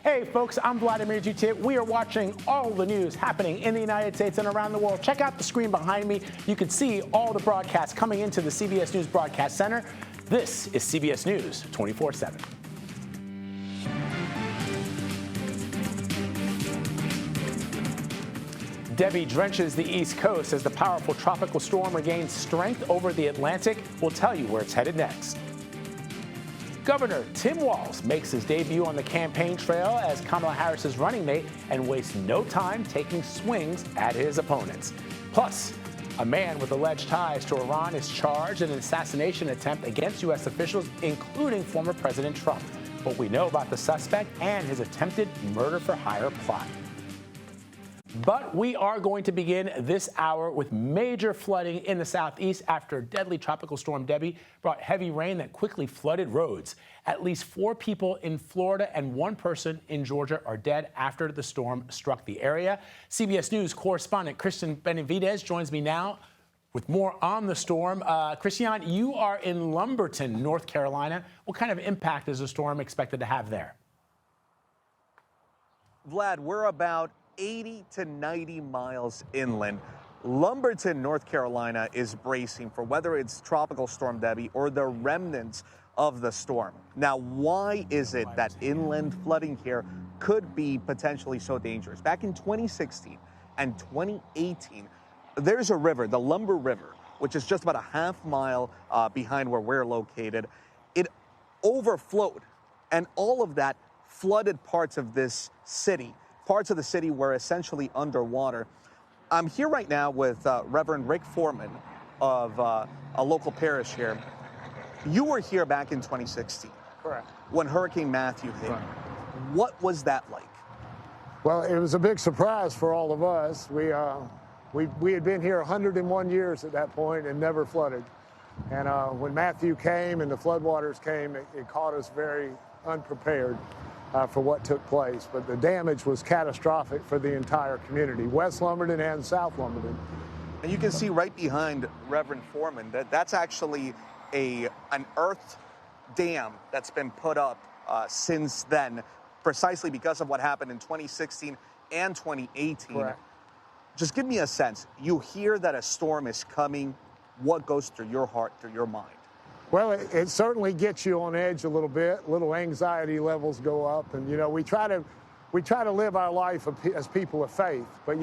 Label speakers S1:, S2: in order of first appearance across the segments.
S1: Hey folks, I'm Vladimir Dutit. We are watching all the news happening in the United States and around the world. Check out the screen behind me. You can see all the broadcasts coming into the CBS News Broadcast Center. This is CBS News 24/7. Debby drenches the East Coast as the powerful tropical storm regains strength over the Atlantic. We'll tell you where it's headed next. Governor Tim Walz makes his debut on the campaign trail as Kamala Harris's running mate and wastes no time taking swings at his opponents. Plus, a man with alleged ties to Iran is charged in an assassination attempt against U.S. officials, including former President Trump. What we know about the suspect and his attempted murder-for-hire plot. But we are going to begin this hour with major flooding in the southeast after deadly tropical storm Debby brought heavy rain that quickly flooded roads. At least 4 people in Florida and 1 person in Georgia are dead after the storm struck the area. CBS News correspondent Christian Benavidez joins me now with more on the storm. Christian, you are in Lumberton, North Carolina. What kind of impact is the storm expected to have there?
S2: Vlad, we're about 80 to 90 miles inland. Lumberton, North Carolina is bracing for whether it's Tropical Storm Debby or the remnants of the storm. Now, why is it that inland flooding here could be potentially so dangerous? Back in 2016 and 2018, there's a river, the Lumber River, which is just about a half mile behind where we're located. It overflowed, and all of that flooded parts of this city. Parts of the city were essentially underwater. I'm here right now with Reverend Rick Foreman of a local parish here. You were here back in 2016.
S3: Correct.
S2: When Hurricane Matthew hit. Right. What was that like?
S3: Well, it was a big surprise for all of us. We had been here 101 years at that point and never flooded. And when Matthew came and the floodwaters came, it caught us very unprepared for what took place. But the damage was catastrophic for the entire community, West Lumberton and South Lumberton.
S2: And you can see right behind Reverend Foreman that that's actually an earth dam that's been put up since then, precisely because of what happened in 2016 and 2018.
S3: Correct.
S2: Just give me a sense. You hear that a storm is coming. What goes through your heart, through your mind?
S3: Well, it certainly gets you on edge a little bit. Little anxiety levels go up, and we try to live our life as people of faith. But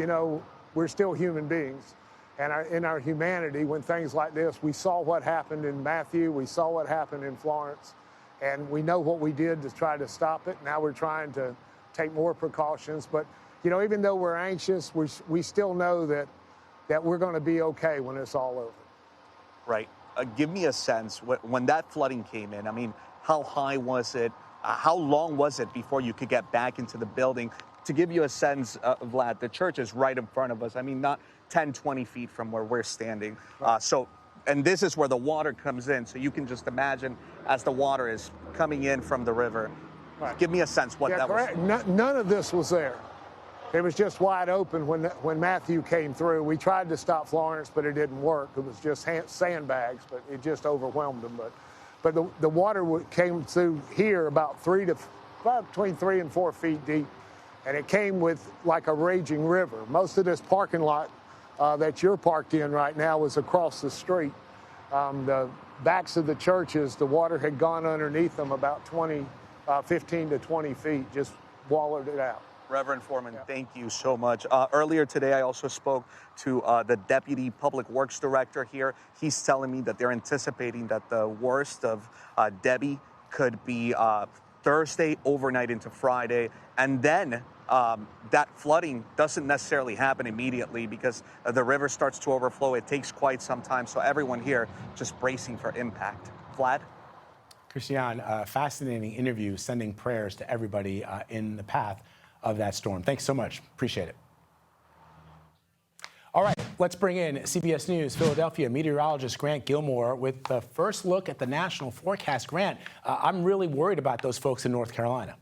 S3: we're still human beings, and in our humanity, when things like this, we saw what happened in Matthew, we saw what happened in Florence, and we know what we did to try to stop it. Now we're trying to take more precautions. But even though we're anxious, we still know that we're going to be okay when it's all over.
S2: Right. Give me a sense, when that flooding came in, I mean, how high was it? How long was it before you could get back into the building? To give you a sense, Vlad, the church is right in front of us. I mean, not 10, 20 feet from where we're standing. And this is where the water comes in. So you can just imagine as the water is coming in from the river. Right. Give me a sense what that
S3: correct.
S2: was.
S3: None of this was there. It was just wide open when Matthew came through. We tried to stop Florence, but it didn't work. It was just sandbags, but it just overwhelmed them. But the water came through here about between 3 and 4 feet deep, and it came with like a raging river. Most of this parking lot that you're parked in right now was across the street. The backs of the churches, the water had gone underneath them about 15 to 20 feet, just wallowed it out.
S2: Reverend Foreman, thank you so much. Earlier today, I also spoke to the Deputy Public Works Director here. He's telling me that they're anticipating that the worst of Debby could be Thursday overnight into Friday. And then that flooding doesn't necessarily happen immediately because the river starts to overflow. It takes quite some time. So everyone here just bracing for impact. Vlad?
S1: Christian, fascinating interview, sending prayers to everybody in the path of that storm. Thanks so much. Appreciate it. All right, let's bring in CBS News Philadelphia meteorologist Grant Gilmore with the first look at the national forecast. Grant, I'm really worried about those folks in North Carolina.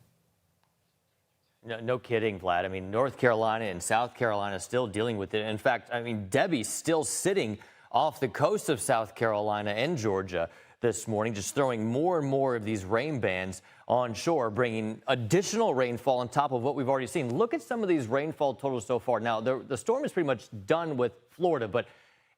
S4: No kidding, Vlad. I mean, North Carolina and South Carolina still dealing with it. In fact, I mean, Debby's still sitting off the coast of South Carolina and Georgia. this morning, just throwing more and more of these rain bands on shore, bringing additional rainfall on top of what we've already seen. Look at some of these rainfall totals so far. Now, the storm is pretty much done with Florida, but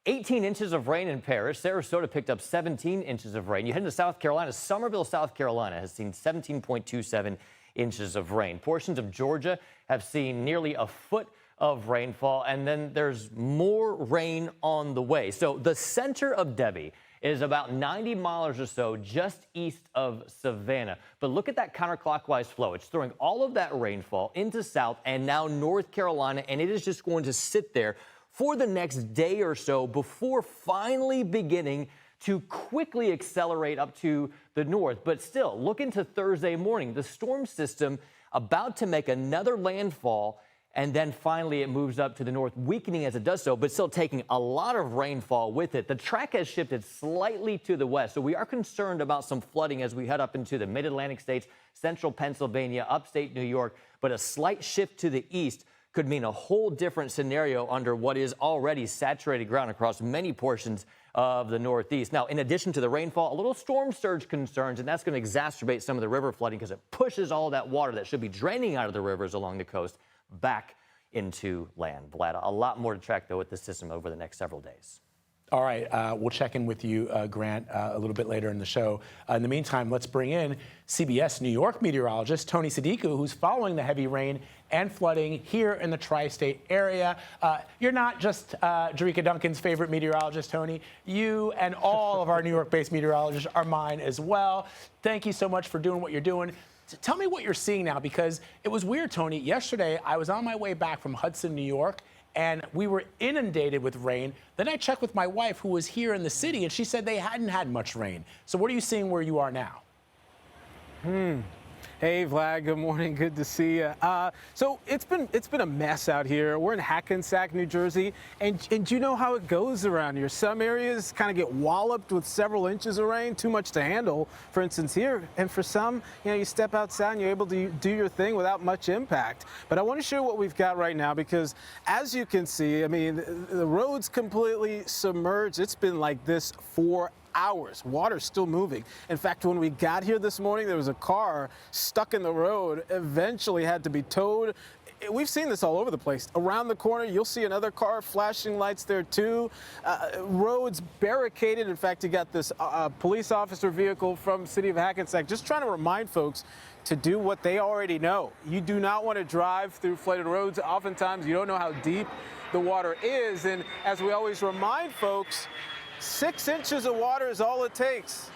S4: 18 inches of rain in Paris. Sarasota picked up 17 inches of rain. You head into South Carolina. Somerville, South Carolina has seen 17.27 inches of rain. Portions of Georgia have seen nearly a foot of rainfall, and then there's more rain on the way. So the center of Debby is about 90 miles or so just east of Savannah. But look at that counterclockwise flow. It's throwing all of that rainfall into South and now North Carolina, and it is just going to sit there for the next day or so before finally beginning to quickly accelerate up to the north. But still, look into Thursday morning. The storm system about to make another landfall, and then finally it moves up to the north, weakening as it does so, but still taking a lot of rainfall with it. The track has shifted slightly to the west, so we are concerned about some flooding as we head up into the mid-Atlantic states, central Pennsylvania, upstate New York, but a slight shift to the east could mean a whole different scenario under what is already saturated ground across many portions of the Northeast. Now, in addition to the rainfall, a little storm surge concerns, and that's going to exacerbate some of the river flooding because it pushes all that water that should be draining out of the rivers along the coast back into land. Vlad, a lot more to track, though, with this system over the next several days.
S1: All right, we'll check in with you, Grant, a little bit later in the show. In the meantime, let's bring in CBS New York meteorologist Tony Sadiku, who's following the heavy rain and flooding here in the tri-state area. You're not just Jerika Duncan's favorite meteorologist, Tony. You and all of our New York-based meteorologists are mine as well. Thank you so much for doing what you're doing. Tell me what you're seeing now, because it was weird, Tony. Yesterday, I was on my way back from Hudson, New York, and we were inundated with rain. Then I checked with my wife, who was here in the city, and she said they hadn't had much rain. So what are you seeing where you are now?
S5: Hey, Vlad, good morning. Good to see you. So it's been a mess out here. We're in Hackensack, New Jersey, and you know how it goes around here. Some areas kind of get walloped with several inches of rain, too much to handle, for instance here. And for some, you step outside and you're able to do your thing without much impact. But I want to show you what we've got right now, because as you can see, I mean, the road's completely submerged. It's been like this for hours. Water's still moving. In fact, when we got here this morning, there was a car stuck in the road, eventually had to be towed. We've seen this all over the place. Around the corner, you'll see another car, flashing lights there too. Roads barricaded. In fact, you got this police officer vehicle from the city of Hackensack just trying to remind folks to do what they already know. You do not want to drive through flooded roads. Oftentimes, you don't know how deep the water is. And as we always remind folks, 6 inches of water is all it takes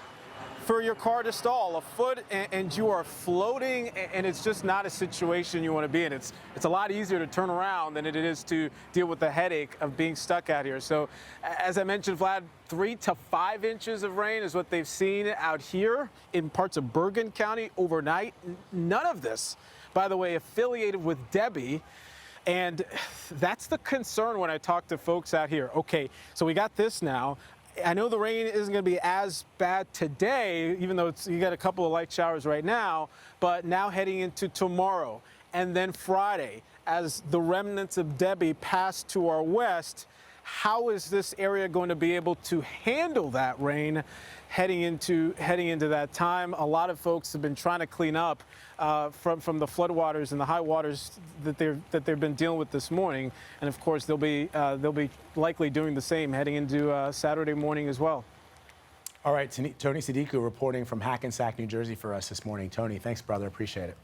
S5: for your car to stall. A foot and you are floating, and it's just not a situation you want to be in. It's a lot easier to turn around than it is to deal with the headache of being stuck out here. So as I mentioned, Vlad, 3 to 5 inches of rain is what they've seen out here in parts of Bergen County overnight. None of this, by the way, affiliated with Debby. And that's the concern when I talk to folks out here. Okay, so we got this now. I know the rain isn't going to be as bad today, even though you got a couple of light showers right now, but now heading into tomorrow and then Friday, as the remnants of Debby pass to our west, how is this area going to be able to handle that rain heading into that time? A lot of folks have been trying to clean up from the floodwaters and the high waters that they've been dealing with this morning, and of course they'll be likely doing the same heading into Saturday morning as well.
S1: All right, Tony Sadiku reporting from Hackensack, New Jersey for us this morning. Tony, thanks, brother. Appreciate it.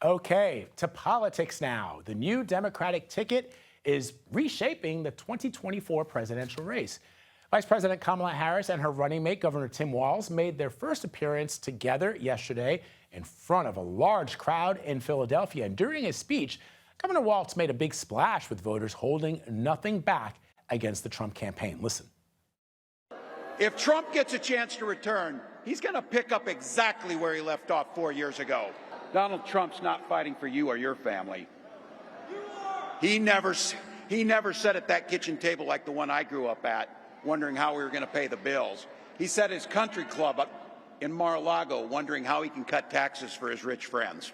S1: Okay, to politics now. The new Democratic ticket is reshaping the 2024 presidential race. Vice President Kamala Harris and her running mate, Governor Tim Walz, made their first appearance together yesterday in front of a large crowd in Philadelphia. And during his speech, Governor Walz made a big splash with voters holding nothing back against the Trump campaign. Listen.
S6: If Trump gets a chance to return, he's going to pick up exactly where he left off 4 years ago. Donald Trump's not fighting for you or your family. He never sat at that kitchen table like the one I grew up at, wondering how we were going to pay the bills. He sat at his country club up in Mar-a-Lago, wondering how he can cut taxes for his rich friends.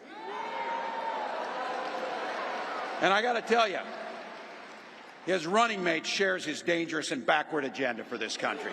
S6: And I got to tell you, his running mate shares his dangerous and backward agenda for this country.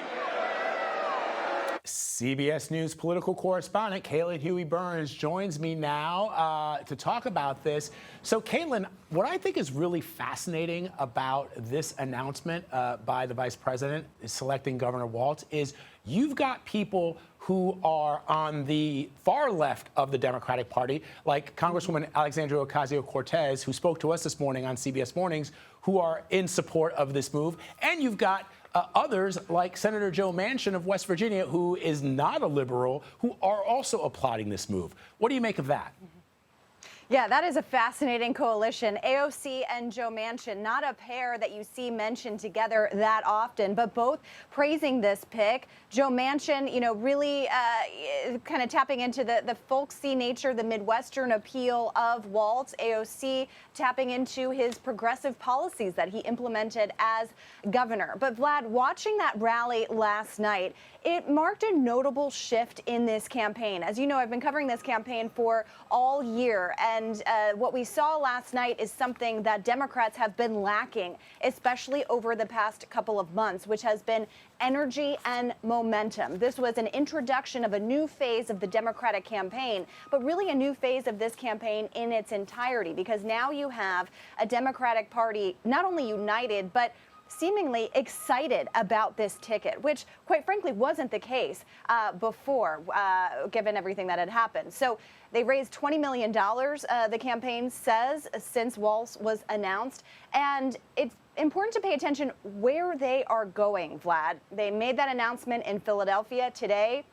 S1: CBS News political correspondent Caitlin Huey-Burns joins me now to talk about this. So, Caitlin, what I think is really fascinating about this announcement by the vice president selecting Governor Walz is you've got people who are on the far left of the Democratic Party, like Congresswoman Alexandria Ocasio-Cortez, who spoke to us this morning on CBS Mornings, who are in support of this move. And you've got others like Senator Joe Manchin of West Virginia, who is not a liberal, who are also applauding this move. What do you make of that?
S7: Yeah, that is a fascinating coalition. AOC and Joe Manchin, not a pair that you see mentioned together that often, but both praising this pick. Joe Manchin, really kind of tapping into the folksy nature, the Midwestern appeal of Walz. AOC tapping into his progressive policies that he implemented as governor. But Vlad, watching that rally last night, it marked a notable shift in this campaign. As you know, I've been covering this campaign for all year, and what we saw last night is something that Democrats have been lacking, especially over the past couple of months, which has been energy and momentum. This was an introduction of a new phase of the Democratic campaign, but really a new phase of this campaign in its entirety, because now you have a Democratic Party not only united, but seemingly excited about this ticket, which quite frankly wasn't the case before, given everything that had happened. So they raised $20 million, the campaign says, since Walz was announced. And it's important to pay attention where they are going, Vlad. They made that announcement in Philadelphia today.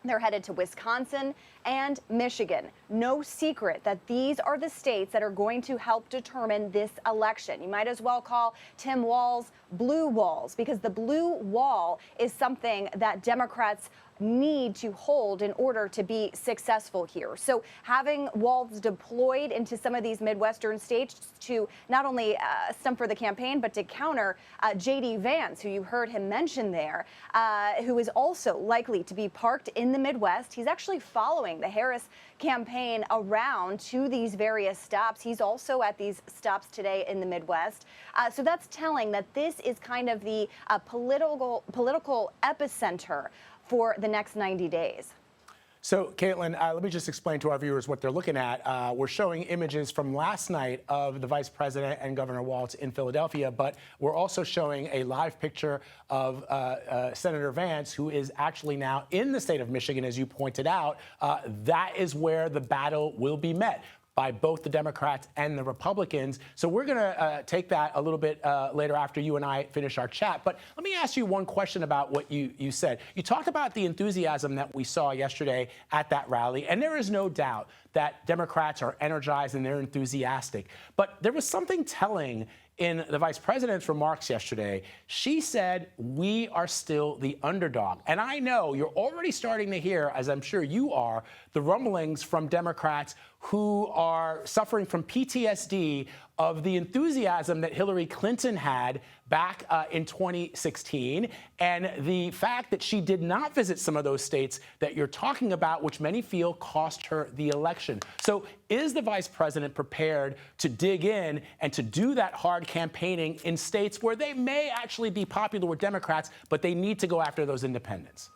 S7: They're headed to Wisconsin and Michigan. No secret that these are the states that are going to help determine this election. You might as well call Tim Walz Blue Walls, because the blue wall is something that Democrats need to hold in order to be successful here. So having Walz deployed into some of these Midwestern states to not only stump for the campaign, but to counter J.D. Vance, who you heard him mention there, who is also likely to be parked in the Midwest. He's actually following the Harris campaign around to these various stops. He's also at these stops today in the Midwest. So that's telling that this is kind of the political epicenter for the next 90 days.
S1: So, Caitlin, let me just explain to our viewers what they're looking at. We're showing images from last night of the vice president and Governor Walz in Philadelphia, but we're also showing a live picture of Senator Vance, who is actually now in the state of Michigan, as you pointed out. That is where the battle will be met by both the Democrats and the Republicans. So we're going to take that a little bit later after you and I finish our chat. But let me ask you one question about what you said. You talked about the enthusiasm that we saw yesterday at that rally, and there is no doubt that Democrats are energized and they're enthusiastic. But there was something telling in the vice president's remarks yesterday. She said, we are still the underdog. And I know you're already starting to hear, as I'm sure you are, the rumblings from Democrats who are suffering from PTSD of the enthusiasm that Hillary Clinton had back in 2016, and the fact that she did not visit some of those states that you're talking about, which many feel cost her the election. So is the vice president prepared to dig in and to do that hard campaigning in states where they may actually be popular with Democrats, but they need to go after those independents?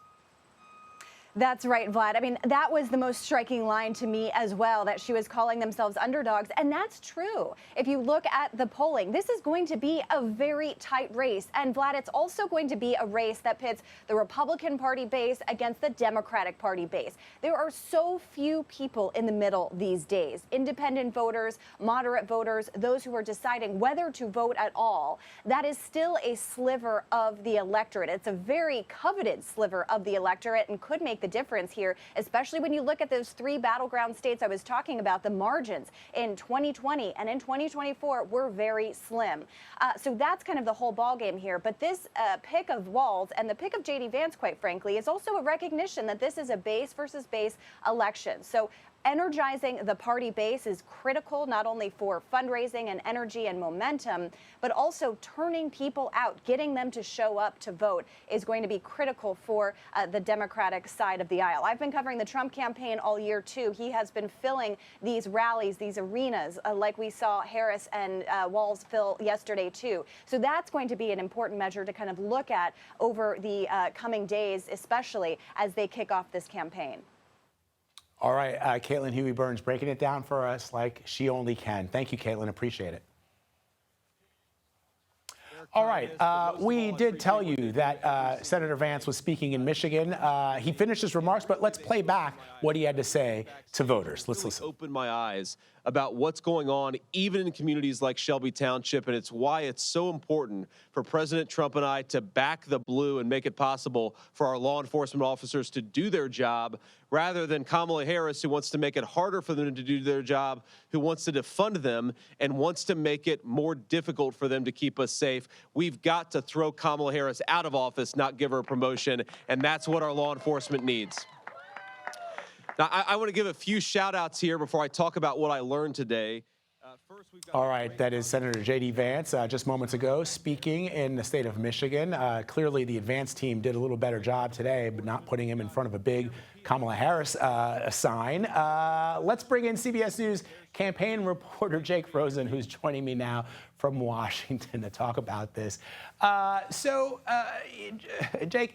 S7: That's right, Vlad. I mean, that was the most striking line to me as well, that she was calling themselves underdogs. And that's true. If you look at the polling, this is going to be a very tight race. And Vlad, it's also going to be a race that pits the Republican Party base against the Democratic Party base. There are so few people in the middle these days. Independent voters, moderate voters, those who are deciding whether to vote at all. That is still a sliver of the electorate. It's a very coveted sliver of the electorate and could make the difference here, especially when you look at those three battleground states I was talking about. The margins in 2020 and in 2024 were very slim. So that's kind of the whole ballgame here. But this pick of Walz and the pick of J.D. Vance, quite frankly, is also a recognition that this is a base versus base election. So energizing the party base is critical not only for fundraising and energy and momentum, but also turning people out, getting them to show up to vote is going to be critical for the Democratic side of the aisle. I've been covering the Trump campaign all year, too. He has been filling these rallies, these arenas, like we saw Harris and Walz fill yesterday, too. So that's going to be an important measure to kind of look at over the coming days, especially as they kick off this campaign.
S1: All right, Caitlin Huey-Burns breaking it down for us like she only can. Thank you, Caitlin. Appreciate it. All right, we did tell you that Senator Vance was speaking in Michigan. He finished his remarks, but let's play back what he had to say to voters. Let's listen.
S8: Open my eyes about what's going on even in communities like Shelby Township, and it's why it's so important for President Trump and I to back the blue and make it possible for our law enforcement officers to do their job rather than Kamala Harris, who wants to make it harder for them to do their job, who wants to defund them and wants to make it more difficult for them to keep us safe. We've got to throw Kamala Harris out of office, not give her a promotion, and that's what our law enforcement needs. Now, I want to give a few shout-outs here before I talk about what I learned today.
S1: All right, that is Senator J.D. Vance just moments ago speaking in the state of Michigan. Clearly, the Advance team did a little better job today, but not putting him in front of a big Kamala Harris sign. Let's bring in CBS News campaign reporter Jake Rosen, who's joining me now from Washington to talk about this. Jake,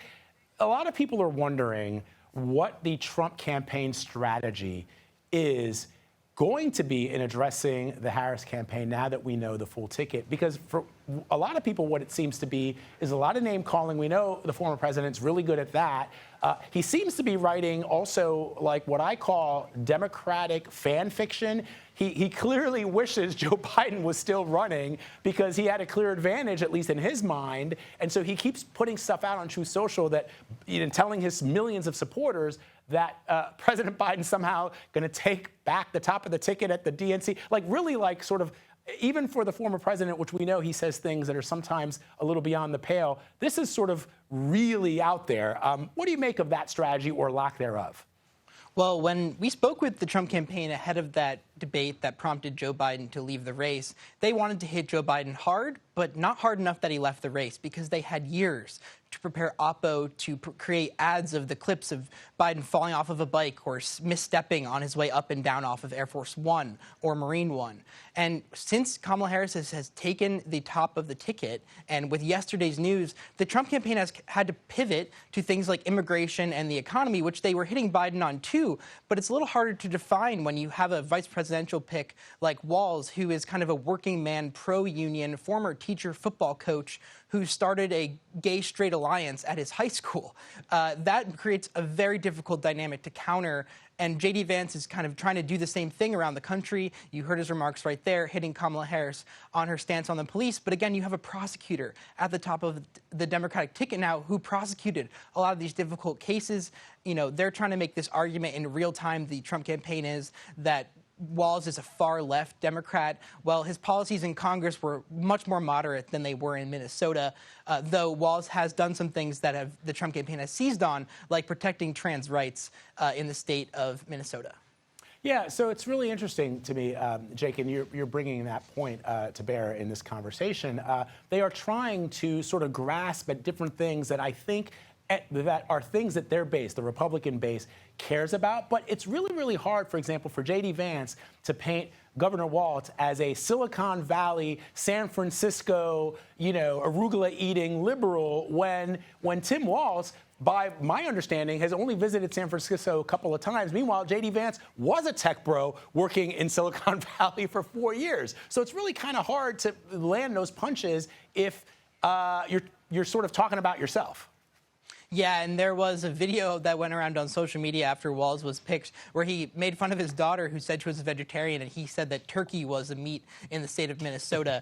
S1: a lot of people are wondering what the Trump campaign strategy is going to be in addressing the Harris campaign now that we know the full ticket. Because for a lot of people, what it seems to be is a lot of name calling. We know the former president's really good at that. He seems to be writing also like what I call Democratic fan fiction. He clearly wishes Joe Biden was still running because he had a clear advantage, at least in his mind. And so he keeps putting stuff out on Truth Social that, telling his millions of supporters that President Biden's somehow going to take back the top of the ticket at the DNC. Like really like sort of, even for the former president, which we know he says things that are sometimes a little beyond the pale, this is sort of really out there. What do you make of that strategy or lack thereof?
S9: Well, when we spoke with the Trump campaign ahead of that debate that prompted Joe Biden to leave the race, they wanted to hit Joe Biden hard, but not hard enough that he left the race because they had years to prepare Oppo to create ads of the clips of Biden falling off of a bike or misstepping on his way up and down off of Air Force One or Marine One. And since Kamala Harris has taken the top of the ticket, and with yesterday's news, the Trump campaign has had to pivot to things like immigration and the economy, which they were hitting Biden on too. But it's a little harder to define when you have a vice presidential pick like Walz, who is kind of a working man, pro-union, former teacher, football coach, who started a gay-straight alliance at his high school. That creates a very difficult dynamic to counter, and J.D. Vance is kind of trying to do the same thing around the country. You heard his remarks right there, hitting Kamala Harris on her stance on the police. But again, you have a prosecutor at the top of the Democratic ticket now who prosecuted a lot of these difficult cases. They're trying to make this argument in real time. The Trump campaign is that Walz is a far-left Democrat. Well, his policies in Congress were much more moderate than they were in Minnesota, though Walz has done some things that the Trump campaign has seized on, like protecting trans rights in the state of Minnesota.
S1: Yeah, so it's really interesting to me, Jake, and you're bringing that point to bear in this conversation. They are trying to sort of grasp at different things that I think that are things that their base, the Republican base, cares about. But it's really, really hard, for example, for J.D. Vance to paint Governor Walz as a Silicon Valley, San Francisco, arugula-eating liberal when Tim Walz, by my understanding, has only visited San Francisco a couple of times. Meanwhile, J.D. Vance was a tech bro working in Silicon Valley for 4 years. So it's really kind of hard to land those punches if you're sort of talking about yourself.
S9: Yeah, and there was a video that went around on social media after Walz was picked where he made fun of his daughter, who said she was a vegetarian, and he said that turkey was a meat in the state of Minnesota,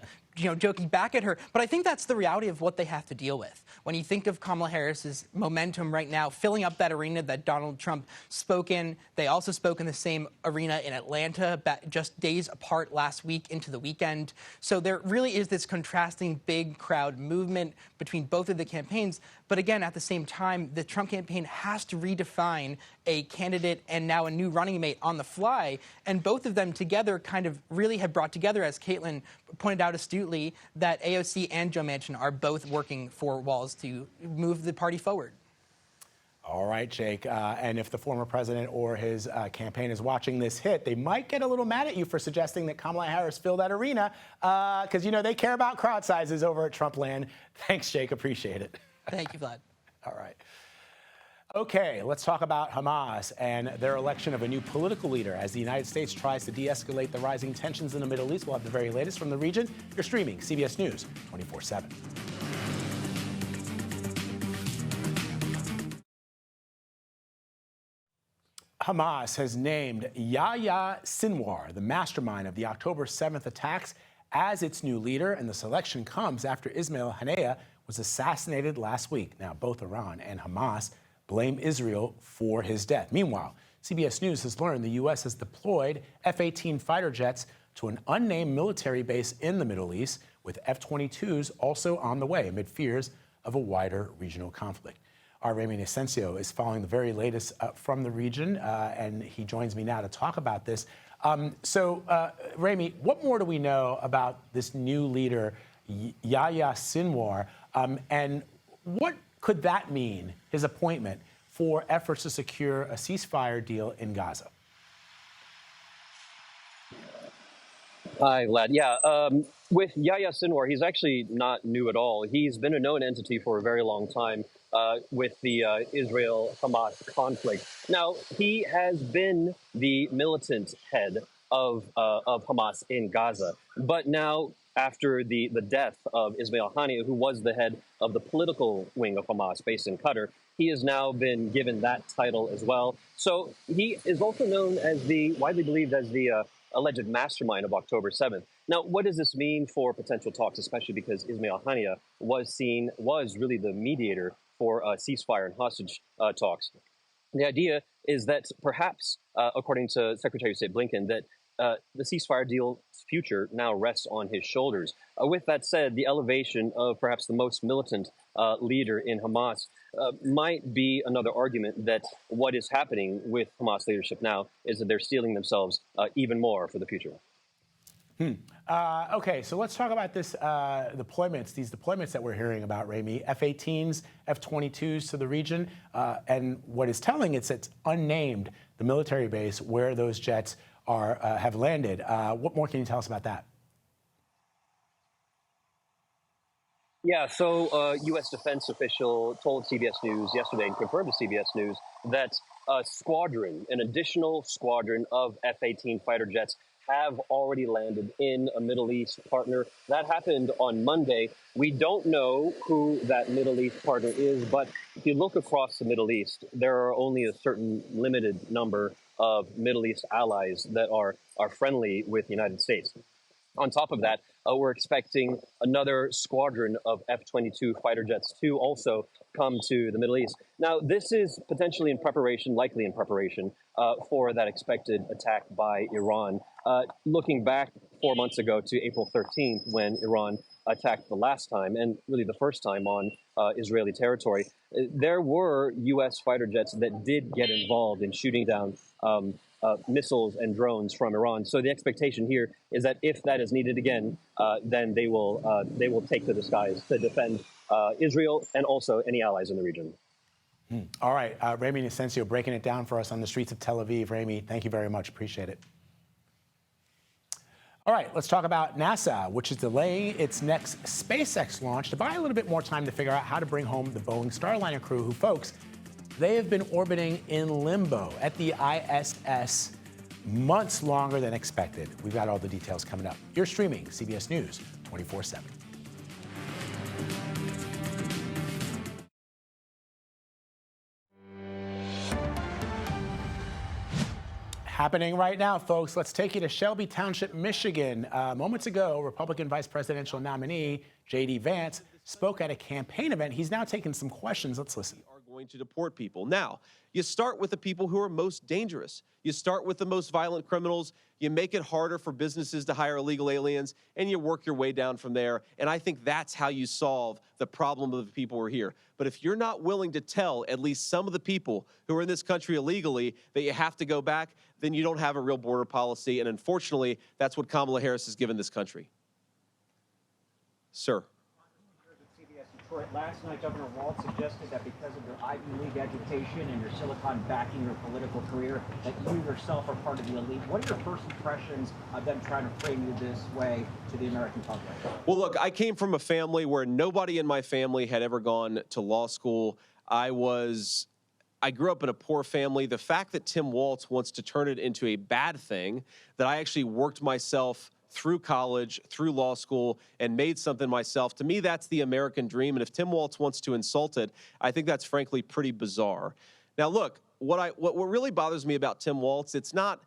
S9: joking back at her. But I think that's the reality of what they have to deal with. When you think of Kamala Harris's momentum right now, filling up that arena that Donald Trump spoke in, they also spoke in the same arena in Atlanta just days apart last week into the weekend. So there really is this contrasting big crowd movement between both of the campaigns. But again, at the same time, the Trump campaign has to redefine a candidate and now a new running mate on the fly. And both of them together kind of really have brought together, as Caitlin pointed out astutely, that AOC and Joe Manchin are both working for Walz to move the party forward.
S1: All right, Jake. And if the former president or his campaign is watching this hit, they might get a little mad at you for suggesting that Kamala Harris fill that arena because, you know, they care about crowd sizes over at Trump land. Thanks, Jake. Appreciate it.
S9: Thank you, Vlad.
S1: All right. Okay, let's talk about Hamas and their election of a new political leader as the United States tries to de-escalate the rising tensions in the Middle East. We'll have the very latest from the region. You're streaming CBS News 24/7. Hamas has named Yahya Sinwar, the mastermind of the October 7th attacks, as its new leader, and the selection comes after Ismail Haniyeh was assassinated last week. Now, both Iran and Hamas blame Israel for his death. Meanwhile, CBS News has learned the U.S. has deployed F-18 fighter jets to an unnamed military base in the Middle East, with F-22s also on the way amid fears of a wider regional conflict. Our Remy Asensio is following the very latest from the region, and he joins me now to talk about this. Remy, what more do we know about this new leader, Yahya Sinwar, and what could that mean, his appointment, for efforts to secure a ceasefire deal in Gaza?
S10: Hi, Vlad. Yeah, with Yahya Sinwar, he's actually not new at all. He's been a known entity for a very long time with the Israel-Hamas conflict. Now, he has been the militant head of Hamas in Gaza, but now, after the death of Ismail Haniyeh, who was the head of the political wing of Hamas based in Qatar, he has now been given that title as well. So he is also known as widely believed as the alleged mastermind of October 7th. Now, what does this mean for potential talks, especially because Ismail Haniyeh was really the mediator for ceasefire and hostage talks? The idea is that perhaps, according to Secretary of State Blinken, that the ceasefire deal's future now rests on his shoulders. With that said, the elevation of perhaps the most militant leader in Hamas might be another argument that what is happening with Hamas leadership now is that they're steeling themselves even more for the future.
S1: Okay, so let's talk about these deployments that we're hearing about, Remy. F-18s, F-22s to the region, and what is telling it's unnamed, the military base where those jets have landed. What more can you tell us about that?
S10: Yeah, so U.S. defense official told CBS News yesterday and confirmed to CBS News that an additional squadron of F-18 fighter jets have already landed in a Middle East partner. That happened on Monday. We don't know who that Middle East partner is, but if you look across the Middle East, there are only a certain limited number of Middle East allies that are friendly with the United States. On top of that, we're expecting another squadron of F-22 fighter jets to also come to the Middle East. Now, this is potentially likely in preparation for that expected attack by Iran. Looking back 4 months ago to April 13th, when Iran attacked the last time, and really the first time on Israeli territory, there were U.S. fighter jets that did get involved in shooting down missiles and drones from Iran. So the expectation here is that if that is needed again, then they will take to the skies to defend Israel and also any allies in the region.
S1: All right, Remy Asensio breaking it down for us on the streets of Tel Aviv. Remy, thank you very much. Appreciate it. All right, let's talk about NASA, which is delaying its next SpaceX launch to buy a little bit more time to figure out how to bring home the Boeing Starliner crew, who, folks, they have been orbiting in limbo at the ISS months longer than expected. We've got all the details coming up. You're streaming CBS News 24/7. Happening right now, folks. Let's take you to Shelby Township, Michigan. Moments ago, Republican vice presidential nominee J.D. Vance spoke at a campaign event. He's now taking some questions. Let's listen.
S8: Are going to deport people. Now, you start with the people who are most dangerous. You start with the most violent criminals. You make it harder for businesses to hire illegal aliens, and you work your way down from there. And I think that's how you solve the problem of the people who are here. But if you're not willing to tell at least some of the people who are in this country illegally that you have to go back, then you don't have a real border policy. And unfortunately, that's what Kamala Harris has given this country. Sir.
S11: Last night, Governor Walz suggested that because of your Ivy League education and your Silicon backing your political career, that you yourself are part of the elite. What are your first impressions of them trying to frame you this way to the American public?
S8: Well, look, I came from a family where nobody in my family had ever gone to law school. I grew up in a poor family. The fact that Tim Walz wants to turn it into a bad thing, that I actually worked myself through college, through law school, and made something myself. To me, that's the American dream. And if Tim Walz wants to insult it, I think that's frankly pretty bizarre. Now, look, what really bothers me about Tim Walz, it's not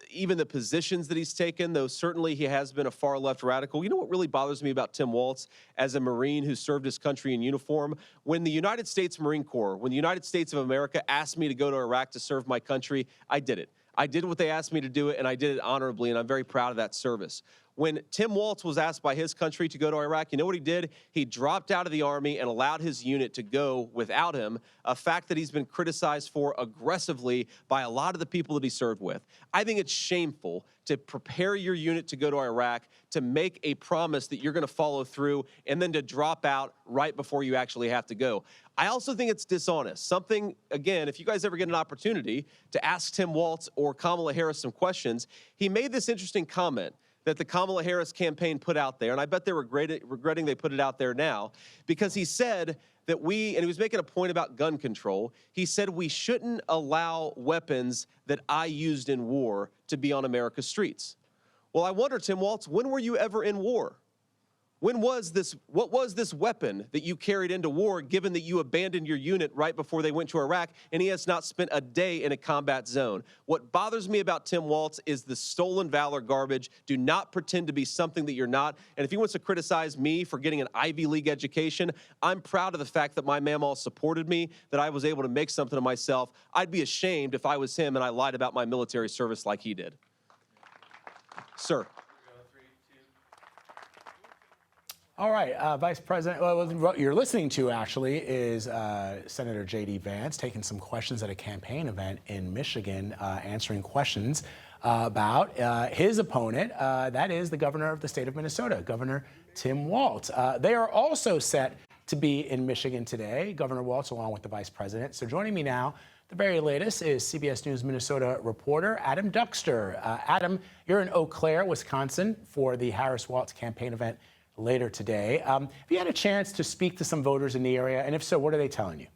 S8: even the positions that he's taken, though certainly he has been a far left radical. You know what really bothers me about Tim Walz as a Marine who served his country in uniform? When the United States Marine Corps, when the United States of America asked me to go to Iraq to serve my country, I did it. I did what they asked me to do it, and I did it honorably, and I'm very proud of that service. When Tim Walz was asked by his country to go to Iraq, you know what he did? He dropped out of the Army and allowed his unit to go without him, a fact that he's been criticized for aggressively by a lot of the people that he served with. I think it's shameful to prepare your unit to go to Iraq, to make a promise that you're going to follow through, and then to drop out right before you actually have to go. I also think it's dishonest. Something, again, if you guys ever get an opportunity to ask Tim Walz or Kamala Harris some questions, he made this interesting comment that the Kamala Harris campaign put out there, and I bet they're regretting they put it out there now, because he said that and he was making a point about gun control, he said we shouldn't allow weapons that I used in war to be on America's streets. Well, I wonder, Tim Walz, when were you ever in war? What was this weapon that you carried into war, given that you abandoned your unit right before they went to Iraq, and he has not spent a day in a combat zone? What bothers me about Tim Walz is the stolen valor garbage. Do not pretend to be something that you're not. And if he wants to criticize me for getting an Ivy League education, I'm proud of the fact that my mamaw supported me, that I was able to make something of myself. I'd be ashamed if I was him and I lied about my military service like he did. Sir.
S1: All right, Vice President, well, what you're listening to actually is Senator J.D. Vance taking some questions at a campaign event in Michigan, answering questions about his opponent, that is the governor of the state of Minnesota, Governor Tim Walz. They are also set to be in Michigan today, Governor Walz along with the Vice President. So joining me now, the very latest, is CBS News Minnesota reporter Adam Duxter. Adam, you're in Eau Claire, Wisconsin for the Harris-Walz campaign event later today. Have you had a chance to speak to some voters in the area? And if so, what are they telling you?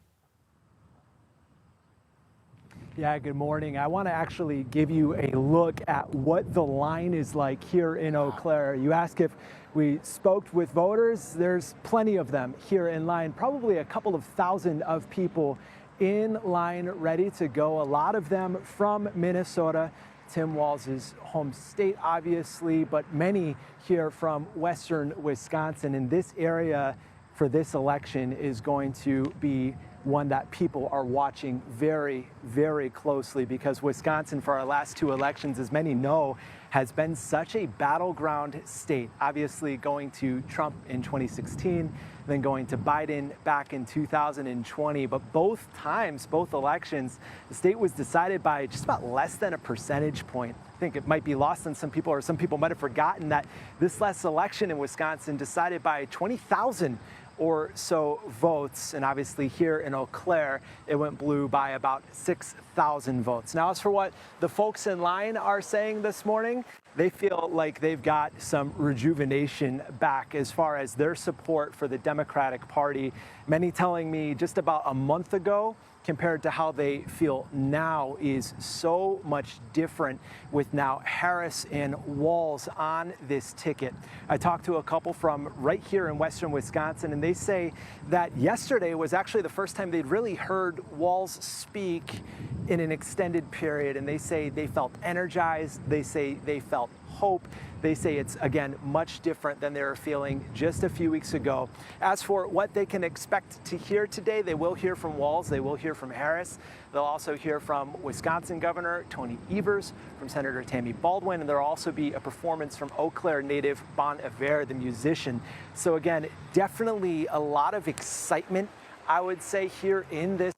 S12: Yeah, good morning. I want to actually give you a look at what the line is like here in Eau Claire. You ask if we spoke with voters. There's plenty of them here in line, probably a couple of thousand of people in line ready to go. A lot of them from Minnesota, Tim Walz's home state, obviously, but many here from western Wisconsin. And this area for this election is going to be one that people are watching very, very closely, because Wisconsin, for our last two elections, as many know, has been such a battleground state. Obviously going to Trump in 2016, then going to Biden back in 2020. But both times, both elections, the state was decided by just about less than a percentage point. I think it might be lost on some people, or some people might have forgotten that this last election in Wisconsin decided by 20,000 or so votes. And obviously here in Eau Claire, it went blue by about 6,000 votes. Now, as for what the folks in line are saying this morning, they feel like they've got some rejuvenation back as far as their support for the Democratic Party. Many telling me just about a month ago, compared to how they feel now is so much different with now Harris and Walz on this ticket. I talked to a couple from right here in western Wisconsin, and they say that yesterday was actually the first time they'd really heard Walz speak in an extended period, and they say they felt energized. They say they felt hope. They say it's, again, much different than they were feeling just a few weeks ago. As for what they can expect to hear today, they will hear from Walz, they will hear from Harris. They'll also hear from Wisconsin Governor Tony Evers, from Senator Tammy Baldwin, and there'll also be a performance from Eau Claire native Bon Iver, the musician. So again, definitely a lot of excitement, I would say, here in this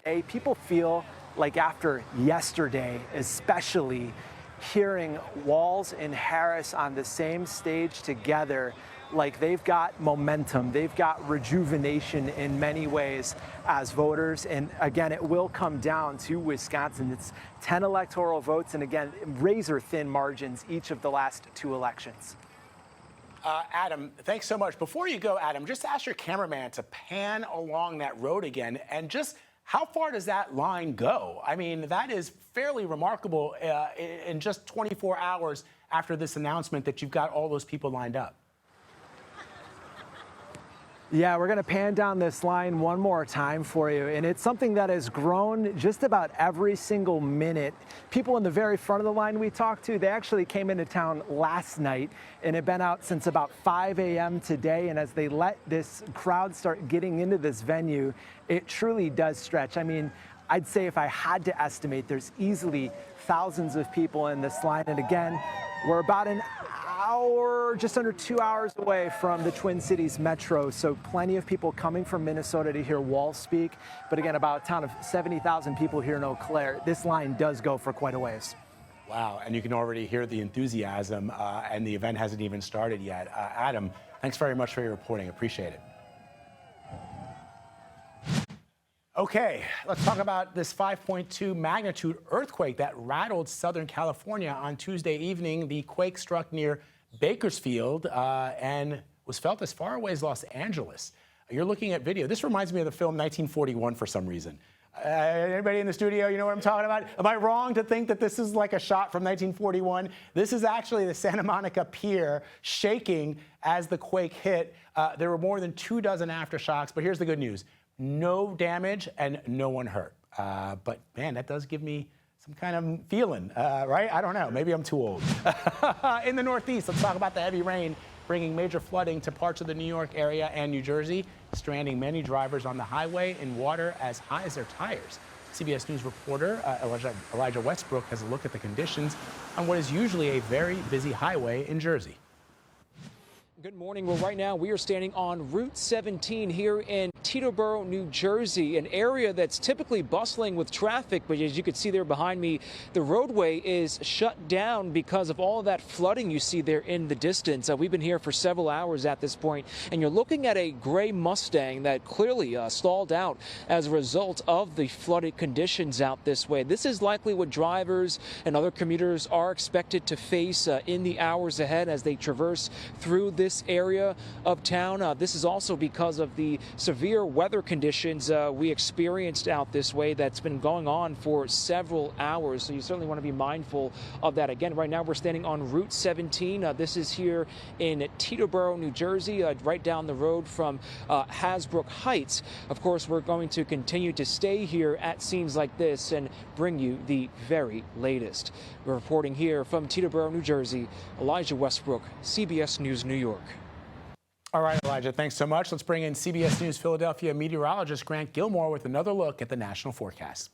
S12: day. People feel like after yesterday, especially, hearing Walz and Harris on the same stage together, like they've got momentum, they've got rejuvenation in many ways as voters. And again, it will come down to Wisconsin. It's 10 electoral votes, and again, razor thin margins each of the last 2 elections.
S1: Adam, thanks so much. Before you go, Adam, just ask your cameraman to pan along that road again, and just how far does that line go? I mean, that is fairly remarkable in just 24 hours after this announcement that you've got all those people lined up.
S12: Yeah, we're going to pan down this line one more time for you, and it's something that has grown just about every single minute. People in the very front of the line we talked to, they actually came into town last night and have been out since about 5 a.m. today, and as they let this crowd start getting into this venue, it truly does stretch. I mean, I'd say if I had to estimate, there's easily thousands of people in this line, and again, we're about an hour, just under 2 hours away from the Twin Cities Metro, so plenty of people coming from Minnesota to hear Walz speak. But again, about a town of 70,000 people here in Eau Claire. This line does go for quite a ways.
S1: Wow, and you can already hear the enthusiasm, and the event hasn't even started yet. Adam, thanks very much for your reporting. Appreciate it. Okay, let's talk about this 5.2 magnitude earthquake that rattled Southern California on Tuesday evening. The quake struck near Bakersfield and was felt as far away as Los Angeles. You're looking at video. This reminds me of the film 1941 for some reason. Anybody in the studio, you know what I'm talking about? Am I wrong to think that this is like a shot from 1941? This is actually the Santa Monica Pier shaking as the quake hit. There were more than 24 aftershocks, but here's the good news. No damage and no one hurt. But man, that does give me some kind of feeling, right? I don't know. Maybe I'm too old. In the Northeast, let's talk about the heavy rain bringing major flooding to parts of the New York area and New Jersey, stranding many drivers on the highway in water as high as their tires. CBS News reporter Elijah Westbrook has a look at the conditions on what is usually a very busy highway in Jersey.
S13: Good morning. Well, right now we are standing on Route 17 here in Teterboro, New Jersey, an area that's typically bustling with traffic. But as you can see there behind me, the roadway is shut down because of all of that flooding you see there in the distance. We've been here for several hours at this point, and you're looking at a gray Mustang that clearly stalled out as a result of the flooded conditions out this way. This is likely what drivers and other commuters are expected to face in the hours ahead as they traverse through this area of town. This is also because of the severe weather conditions we experienced out this way that's been going on for several hours. So you certainly want to be mindful of that. Again, right now we're standing on Route 17. This is here in Teterboro, New Jersey, right down the road from Hasbrook Heights. Of course, we're going to continue to stay here at scenes like this and bring you the very latest. We're reporting here from Teterboro, New Jersey, Elijah Westbrook, CBS News, New York.
S1: All right, Elijah, thanks so much. Let's bring in CBS News Philadelphia meteorologist Grant Gilmore with another look at the national forecast.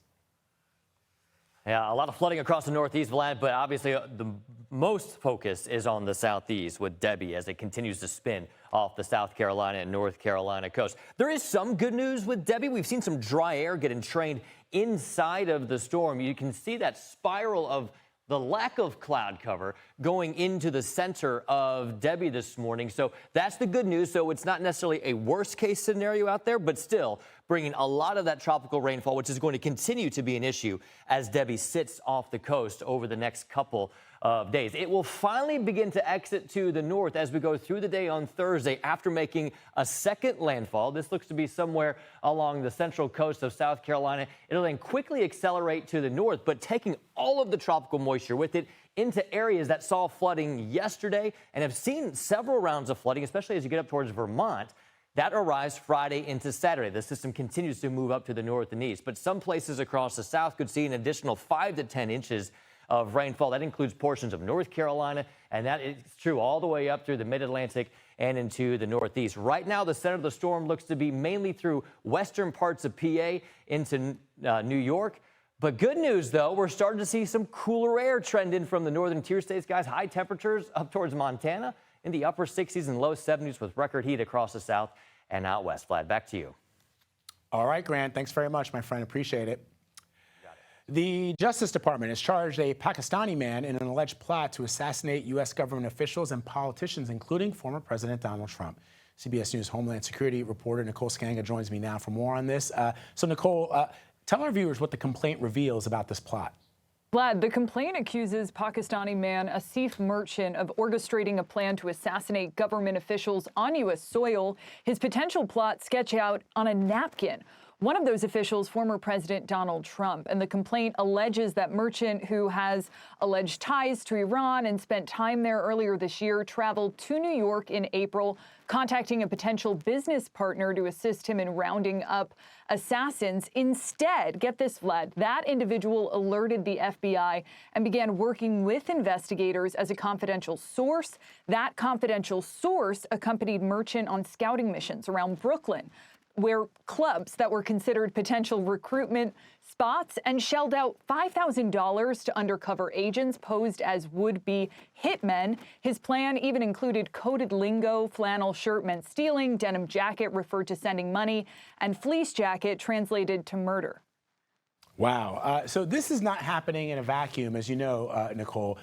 S4: Yeah, a lot of flooding across the Northeast, Vlad, but obviously the most focus is on the Southeast with Debby as it continues to spin off the South Carolina and North Carolina coast. There is some good news with Debby. We've seen some dry air get entrained inside of the storm. You can see that spiral of the lack of cloud cover going into the center of Debby this morning. So that's the good news. So it's not necessarily a worst case scenario out there, but still bringing a lot of that tropical rainfall, which is going to continue to be an issue as Debby sits off the coast over the next couple of days. It will finally begin to exit to the north as we go through the day on Thursday after making a second landfall. This looks to be somewhere along the central coast of South Carolina. It'll then quickly accelerate to the north, but taking all of the tropical moisture with it into areas that saw flooding yesterday and have seen several rounds of flooding, especially as you get up towards Vermont. That arrives Friday into Saturday. The system continues to move up to the north and east, but some places across the south could see an additional 5 to 10 inches of rainfall. That includes portions of North Carolina, and that is true all the way up through the mid-Atlantic and into the northeast. Right now, the center of the storm looks to be mainly through western parts of PA into New York. But good news, though, we're starting to see some cooler air trend in from the northern tier states, guys. High temperatures up towards Montana in the upper 60s and low 70s with record heat across the south and out west. Vlad, back to you.
S1: All right, Grant. Thanks very much, my friend. Appreciate it. The Justice Department has charged a Pakistani man in an alleged plot to assassinate U.S. government officials and politicians, including former President Donald Trump. CBS News Homeland Security reporter Nicole Skanga joins me now for more on this. So, Nicole, tell our viewers what the complaint reveals about this plot.
S14: Vlad, the complaint accuses Pakistani man Asif Merchant of orchestrating a plan to assassinate government officials on U.S. soil. His potential plot sketched out on a napkin. One of those officials, former President Donald Trump, and the complaint alleges that Merchant, who has alleged ties to Iran and spent time there earlier this year, traveled to New York in April, contacting a potential business partner to assist him in rounding up assassins. Instead, get this, Vlad, that individual alerted the FBI and began working with investigators as a confidential source. That confidential source accompanied Merchant on scouting missions around Brooklyn, where clubs that were considered potential recruitment spots, and shelled out $5,000 to undercover agents posed as would-be hitmen. His plan even included coded lingo, flannel shirt meant stealing, denim jacket referred to sending money, and fleece jacket translated to murder.
S1: Wow. So this is not happening in a vacuum, as you know, Nicole.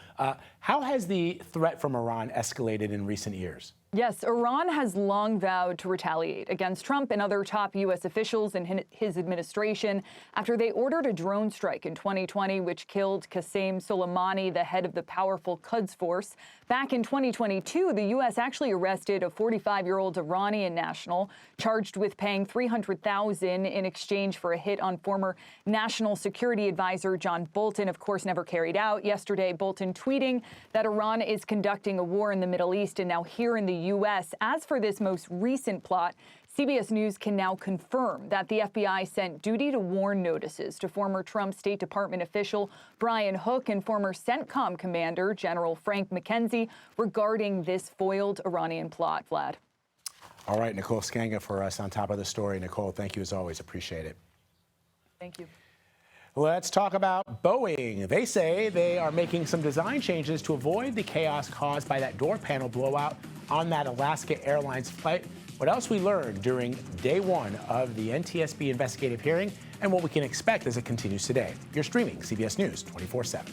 S1: How has the threat from Iran escalated in recent years?
S14: Yes, Iran has long vowed to retaliate against Trump and other top U.S. officials in his administration after they ordered a drone strike in 2020, which killed Qasem Soleimani, the head of the powerful Quds Force. Back in 2022, the U.S. actually arrested a 45-year-old Iranian national charged with paying $300,000 in exchange for a hit on former National Security Advisor John Bolton, of course, never carried out. Yesterday, Bolton tweeting that Iran is conducting a war in the Middle East and now here in the U.S. As for this most recent plot, CBS News can now confirm that the FBI sent duty to warn notices to former Trump State Department official Brian Hook and former CENTCOM commander General Frank McKenzie regarding this foiled Iranian plot. Vlad.
S1: All right, Nicole Skanga for us on top of the story. Nicole, thank you as always. Appreciate it.
S14: Thank you.
S1: Let's talk about Boeing. They say they are making some design changes to avoid the chaos caused by that door panel blowout on that Alaska Airlines flight. What else we learned during day one of the NTSB investigative hearing and what we can expect as it continues today. You're streaming CBS News 24/7.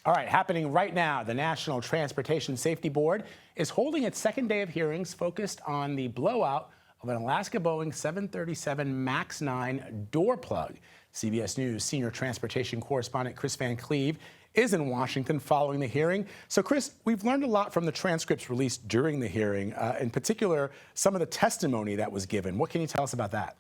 S1: All right, happening right now, the National Transportation Safety Board is holding its second day of hearings focused on the blowout of an Alaska Boeing 737 MAX 9 door plug. CBS News senior transportation correspondent Chris Van Cleve is in Washington following the hearing. So, Chris, we've learned a lot from the transcripts released during the hearing, in particular, some of the testimony that was given. What can you tell us about that?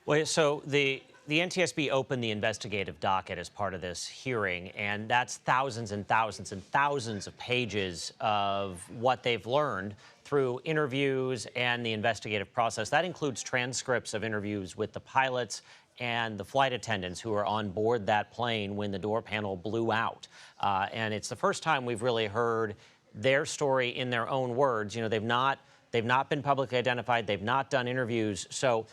S15: Well, so the NTSB opened the investigative docket as part of this hearing, and that's thousands and thousands and thousands of pages of what they've learned through interviews and the investigative process. That includes transcripts of interviews with the pilots and the flight attendants who were on board that plane when the door panel blew out. And it's the first time we've really heard their story in their own words. You know, they've not been publicly identified. They've not done interviews. So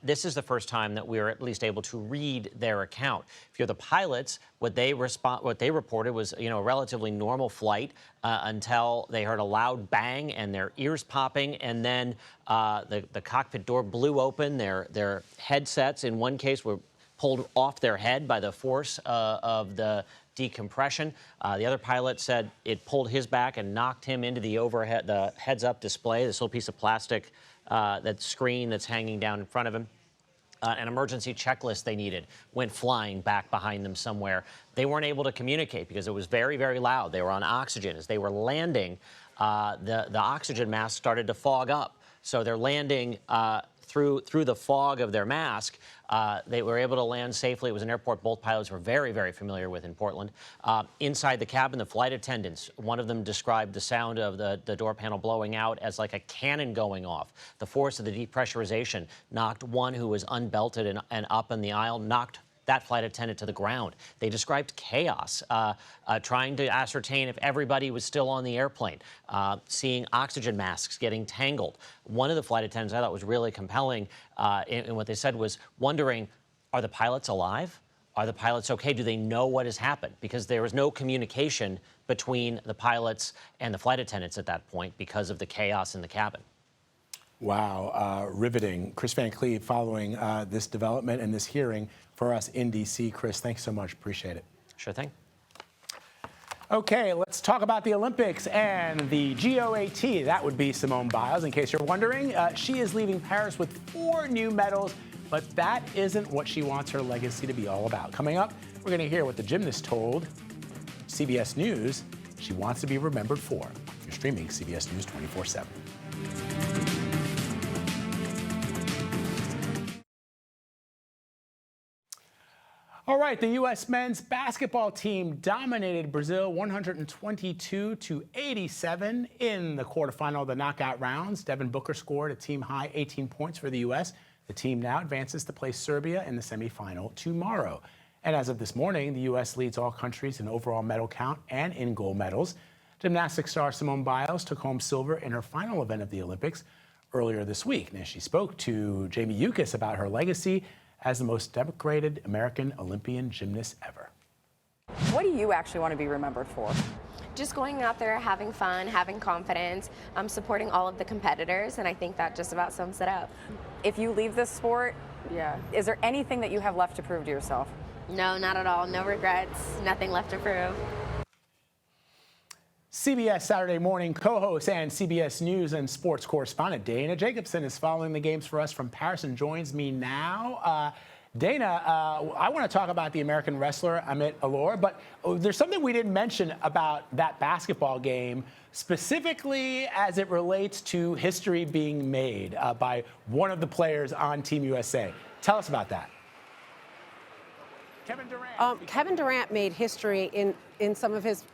S15: this is the first time that we're at least able to read their account. If you're the pilots, what they reported was, you know, a relatively normal flight until they heard a loud bang and their ears popping, and then the cockpit door blew open. Their headsets, in one case, were pulled off their head by the force of the decompression. The other pilot said it pulled his back and knocked him into the heads-up display, this little piece of plastic, that screen that's hanging down in front of him. An emergency checklist they needed went flying back behind them somewhere. They weren't able to communicate because it was very, very loud. They were on oxygen. As they were landing, the oxygen mask started to fog up. So they're landing through the fog of their mask. They were able to land safely. It was an airport both pilots were very, very familiar with in Portland. Inside the cabin, the flight attendants, one of them described the sound of the door panel blowing out as like a cannon going off. The force of the depressurization knocked one who was unbelted and up in the aisle, knocked that flight attendant to the ground. They described chaos, trying to ascertain if everybody was still on the airplane, seeing oxygen masks getting tangled. One of the flight attendants I thought was really compelling in what they said was wondering, are the pilots alive? Are the pilots okay? Do they know what has happened? Because there was no communication between the pilots and the flight attendants at that point because of the chaos in the cabin.
S1: Wow, riveting. Chris Van Cleve following this development and this hearing for us in D.C. Chris, thanks so much. Appreciate it.
S15: Sure thing.
S1: Okay, let's talk about the Olympics and the GOAT. That would be Simone Biles, in case you're wondering. She is leaving Paris with 4 new medals, but that isn't what she wants her legacy to be all about. Coming up, we're going to hear what the gymnast told CBS News she wants to be remembered for. You're streaming CBS News 24/7. All right, the U.S. men's basketball team dominated Brazil 122-87 in the quarterfinal of the knockout rounds. Devin Booker scored a team-high 18 points for the U.S. The team now advances to play Serbia in the semifinal tomorrow. And as of this morning, the U.S. leads all countries in overall medal count and in gold medals. Gymnastics star Simone Biles took home silver in her final event of the Olympics earlier this week. Now, she spoke to Jamie Yuccas about her legacy as the most decorated American Olympian gymnast ever.
S16: What do you actually want to be remembered for?
S17: Just going out there, having fun, having confidence, supporting all of the competitors, and I think that just about sums it up.
S16: If you leave this sport, is there anything that you have left to prove to yourself?
S17: No, not at all. No regrets, nothing left to prove.
S1: CBS Saturday Morning co-host and CBS News and sports correspondent Dana Jacobson is following the games for us from Paris and joins me now. Dana, I want to talk about the American wrestler Amit Alor, but there's something we didn't mention about that basketball game, specifically as it relates to history being made by one of the players on Team USA. Tell us about that.
S18: Kevin Durant made history in some of his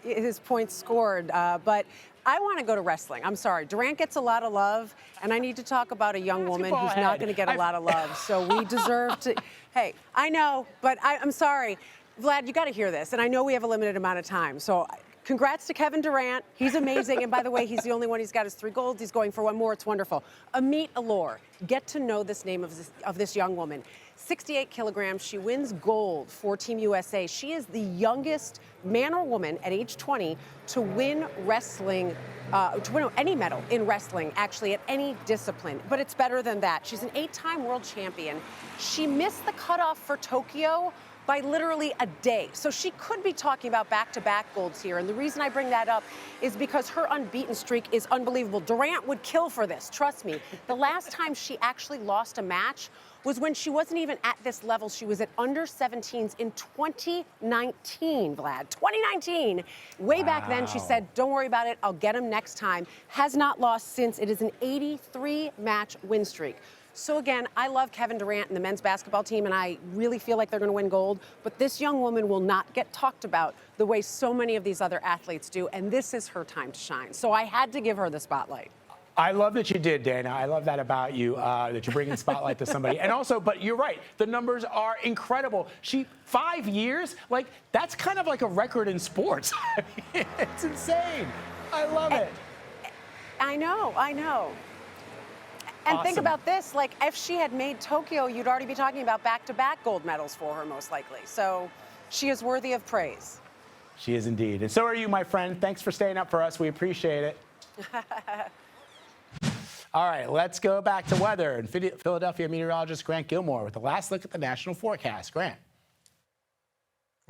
S18: points scored, but I want to go to wrestling. I'm sorry. Durant gets a lot of love, and I need to talk about a young woman who's not going to get a lot of love. So we deserve to. Hey, I know, but I'm sorry. Vlad, you got to hear this, and I know we have a limited amount of time. So congrats to Kevin Durant. He's amazing, and by the way, he's the only one. He's got his 3 golds. He's going for 1 more. It's wonderful. Amit Alor. Get to know this name of this young woman. 68 kilograms. She wins gold for Team USA. She is the youngest man or woman at age 20 to win wrestling, to win any medal in wrestling, actually, at any discipline. But it's better than that. She's an 8-time world champion. She missed the cutoff for Tokyo by literally a day. So she could be talking about back-to-back golds here. And the reason I bring that up is because her unbeaten streak is unbelievable. Durant would kill for this, trust me. The last time she actually lost a match was when she wasn't even at this level. She was at under 17s in 2019, Vlad. 2019. Way back then, she said, don't worry about it. I'll get him next time. Has not lost since. It is an 83-match win streak. So again, I love Kevin Durant and the men's basketball team, and I really feel like they're going to win gold. But this young woman will not get talked about the way so many of these other athletes do, and this is her time to shine. So I had to give her the spotlight.
S1: I love that you did, Dana. I love that about you, that you're bringing spotlight to somebody. And also, but you're right, the numbers are incredible. 5 years, like, that's kind of like a record in sports. I mean, it's insane. I love it.
S18: I know. And
S1: Awesome.
S18: think about this, like, if she had made Tokyo, you'd already be talking about back-to-back gold medals for her, most likely. So she is worthy of praise.
S1: She is indeed. And so are you, my friend. Thanks for staying up for us. We appreciate it. All right, let's go back to weather. And Philadelphia meteorologist Grant Gilmore with the last look at the national forecast. Grant.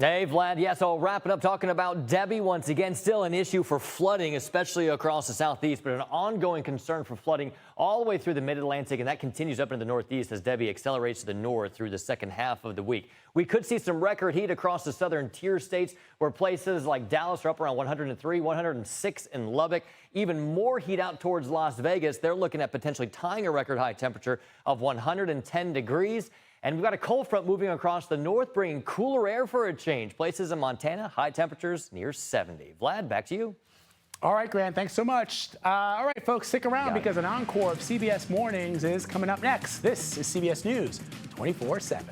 S4: Hey, Vlad. Yeah, so wrapping up talking about Debby once again. Still an issue for flooding, especially across the southeast, but an ongoing concern for flooding all the way through the mid-Atlantic, and that continues up into the northeast as Debby accelerates to the north through the second half of the week. We could see some record heat across the southern tier states, where places like Dallas are up around 103, 106 in Lubbock. Even more heat out towards Las Vegas. They're looking at potentially tying a record high temperature of 110 degrees. And we've got a cold front moving across the north, bringing cooler air for a change. Places in Montana, high temperatures near 70. Vlad, back to you.
S1: All right, Grant, thanks so much. All right, folks, stick around because an encore of CBS Mornings is coming up next. This is CBS News 24/7.